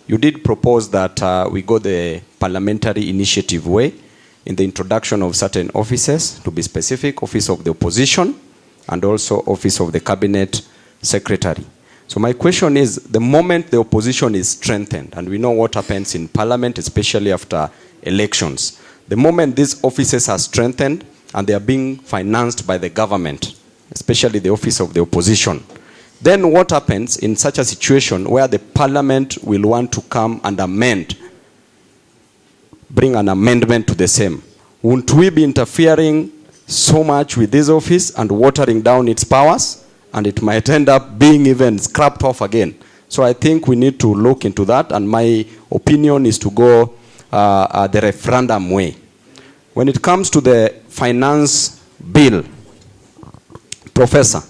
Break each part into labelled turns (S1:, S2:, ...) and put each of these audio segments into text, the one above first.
S1: you did propose that we go the parliamentary initiative way in the introduction of certain offices, to be specific, Office of the Opposition and also Office of the Cabinet Secretary. So my question is, the moment the opposition is strengthened, and we know what happens in Parliament, especially after elections, the moment these offices are strengthened and they are being financed by the government, especially the Office of the Opposition, then what happens in such a situation where the Parliament will want to come and amend, bring an amendment to the same? Won't we be interfering so much with this office and watering down its powers? And it might end up being even scrapped off again. So I think we need to look into that, and my opinion is to go the referendum way. When it comes to the finance bill, Professor,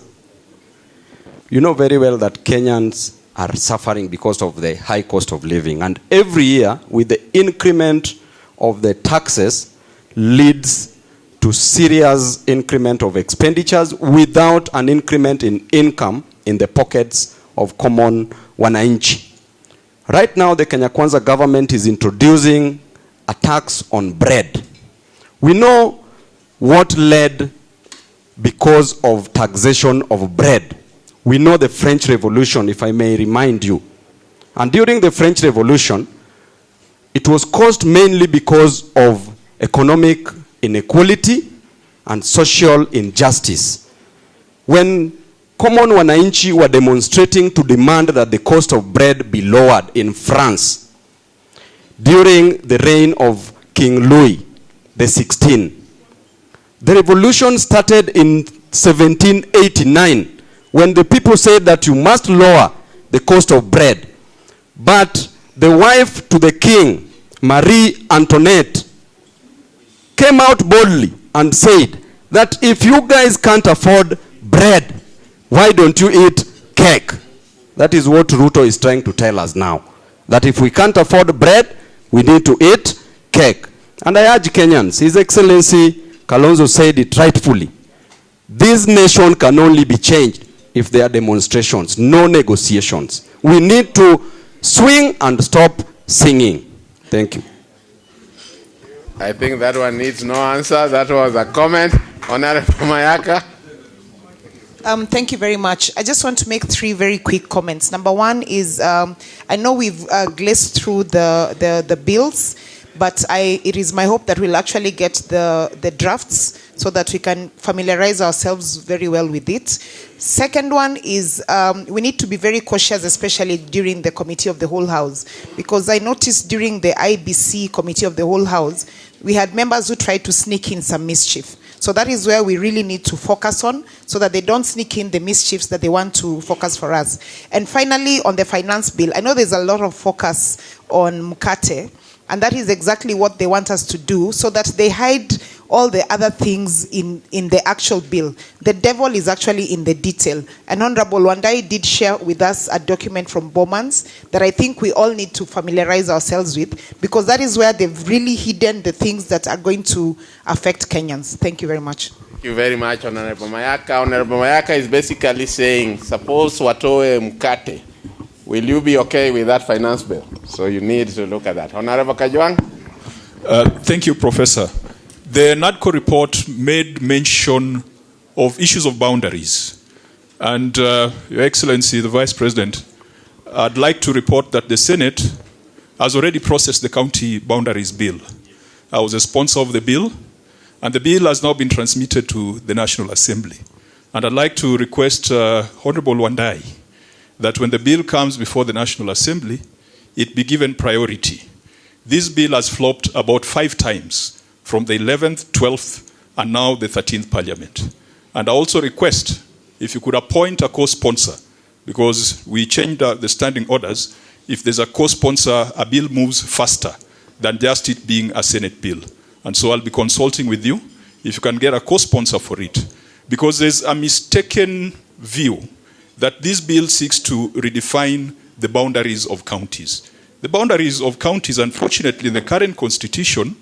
S1: you know very well that Kenyans are suffering because of the high cost of living. And every year, with the increment of the taxes, leads to serious increment of expenditures without an increment in income in the pockets of common wananchi. Right now, the Kenya Kwanza government is introducing a tax on bread. We know what led because of taxation of bread. We know the French Revolution, if I may remind you. And during the French Revolution, it was caused mainly because of economic inequality and social injustice. When common wananchi were demonstrating to demand that the cost of bread be lowered in France during the reign of King Louis XVI. The revolution started in 1789 when the people said that you must lower the cost of bread. But the wife to the king, Marie Antoinette, came out boldly and said that if you guys can't afford bread, why don't you eat cake? That is what RUTO is trying to tell us now. That if we can't afford bread, we need to eat cake. And I urge Kenyans, His Excellency Kalonzo said it rightfully. This nation can only be changed if there are demonstrations, no negotiations. We need to swing and stop singing. Thank you.
S2: I think that one needs no answer. That was a comment. Honorable Mayaka.
S3: Thank you very much. I just want to make 3 very quick comments. Number one is, I know we've glazed through the bills, but it is my hope that we'll actually get the drafts so that we can familiarize ourselves very well with it. Second one is we need to be very cautious, especially during the Committee of the Whole House, because I noticed during the IBC Committee of the Whole House, we had members who tried to sneak in some mischief. So that is where we really need to focus on, so that they don't sneak in the mischiefs that they want to focus for us. And finally, on the finance bill, I know there's a lot of focus on Mkate, and that is exactly what they want us to do, so that they hide all the other things in the actual bill. The devil is actually in the detail. And Honorable Wandai did share with us a document from Bowman's that I think we all need to familiarize ourselves with, because that is where they've really hidden the things that are going to affect Kenyans. Thank you very much.
S2: Thank you very much, Honorable Mayaka. Honorable Mayaka is basically saying, suppose watoe mkate. Will you be okay with that finance bill? So you need to look at that. Honorable Kajwang.
S4: Thank you, Professor. The NADCO report made mention of issues of boundaries. And Your Excellency, the Vice President, I'd like to report that the Senate has already processed the county boundaries bill. I was a sponsor of the bill, and the bill has now been transmitted to the National Assembly. And I'd like to request Honorable Wandai that when the bill comes before the National Assembly, it be given priority. This bill has flopped about 5 times, from the 11th, 12th, and now the 13th Parliament. And I also request, if you could appoint a co-sponsor, because we changed the standing orders. If there's a co-sponsor, a bill moves faster than just it being a Senate bill. And so I'll be consulting with you, if you can get a co-sponsor for it. Because there's a mistaken view that this bill seeks to redefine the boundaries of counties. The boundaries of counties, unfortunately, in the current constitution,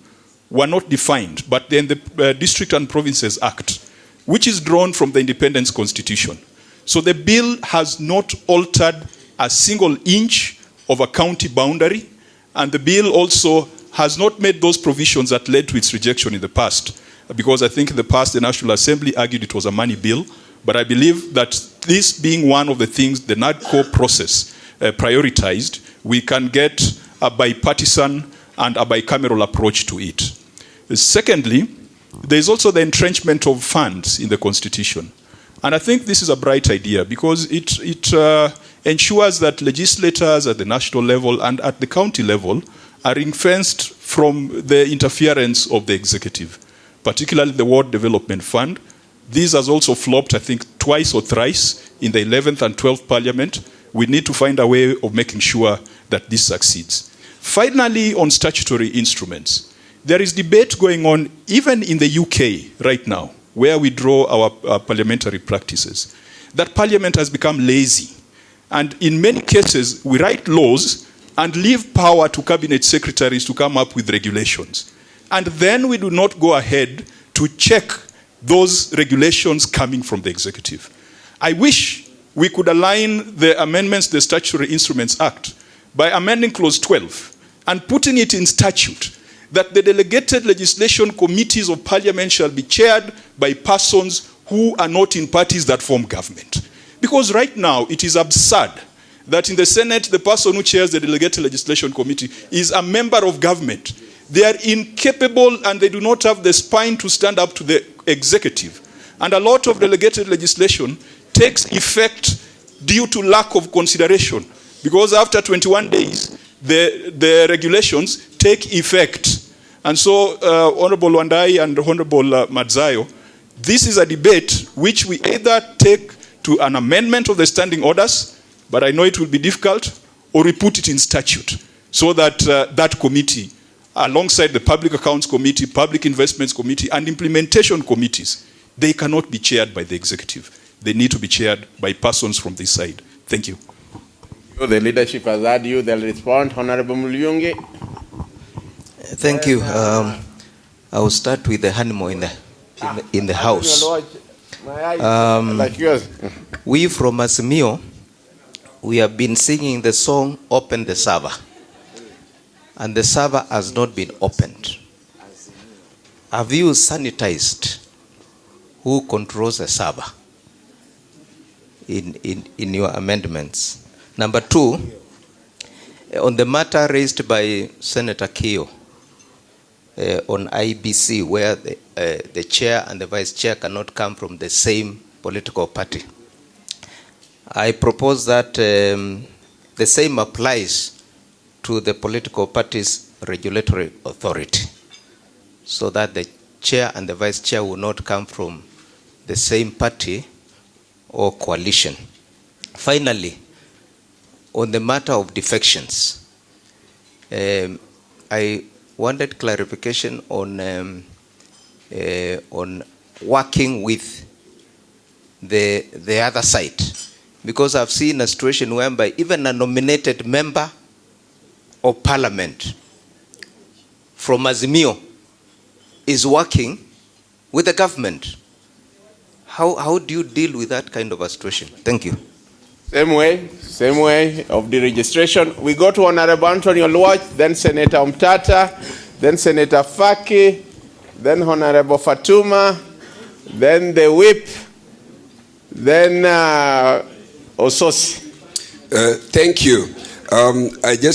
S4: were not defined, but then the District and Provinces Act, which is drawn from the Independence Constitution. So the bill has not altered a single inch of a county boundary, and the bill also has not made those provisions that led to its rejection in the past. Because I think in the past the National Assembly argued it was a money bill, but I believe that this being one of the things the NADCO process prioritized, we can get a bipartisan and a bicameral approach to it. Secondly, there is also the entrenchment of funds in the Constitution. And I think this is a bright idea because it ensures that legislators at the national level and at the county level are ring-fenced from the interference of the executive, particularly the Ward Development Fund. This has also flopped, I think, twice or thrice in the 11th and 12th Parliament. We need to find a way of making sure that this succeeds. Finally, on statutory instruments, there is debate going on even in the UK right now, where we draw our parliamentary practices, that Parliament has become lazy. And in many cases, we write laws and leave power to cabinet secretaries to come up with regulations. And then we do not go ahead to check those regulations coming from the executive. I wish we could align the amendments to the Statutory Instruments Act by amending Clause 12 and putting it in statute that the delegated legislation committees of Parliament shall be chaired by persons who are not in parties that form government. Because right now it is absurd that in the Senate the person who chairs the delegated legislation committee is a member of government. They are incapable and they do not have the spine to stand up to the executive. And a lot of delegated legislation takes effect due to lack of consideration. Because after 21 days, the regulations take effect. And so, Honorable Wandai and Honorable Madzayo, this is a debate which we either take to an amendment of the standing orders, but I know it will be difficult, or we put it in statute so that that committee, alongside the Public Accounts Committee, Public Investments Committee, and implementation committees, they cannot be chaired by the executive. They need to be chaired by persons from this side. Thank you.
S2: The leadership has heard you. They'll respond. Honorable Mulyungi.
S5: Thank you. I will start with the animal in the house.
S2: Like yours.
S5: We from Azimio, we have been singing the song, Open the Server. And the server has not been opened. Have you sanitized who controls the server in your amendments? Number two, on the matter raised by Senator Keo on IBC, where the chair and the vice chair cannot come from the same political party, I propose that the same applies to the political party's regulatory authority, so that the chair and the vice chair will not come from the same party or coalition. Finally, on the matter of defections, I wanted clarification on working with the other side, because I've seen a situation whereby even a nominated member of Parliament from Azimio is working with the government. How do you deal with that kind of a situation? Thank you.
S2: Same way of the registration. We go to Honorable Anthony Oluoch, then Senator Umtata, then Senator Faki, then Honorable Fatuma, then the whip, then Ososi.
S6: Thank you. I just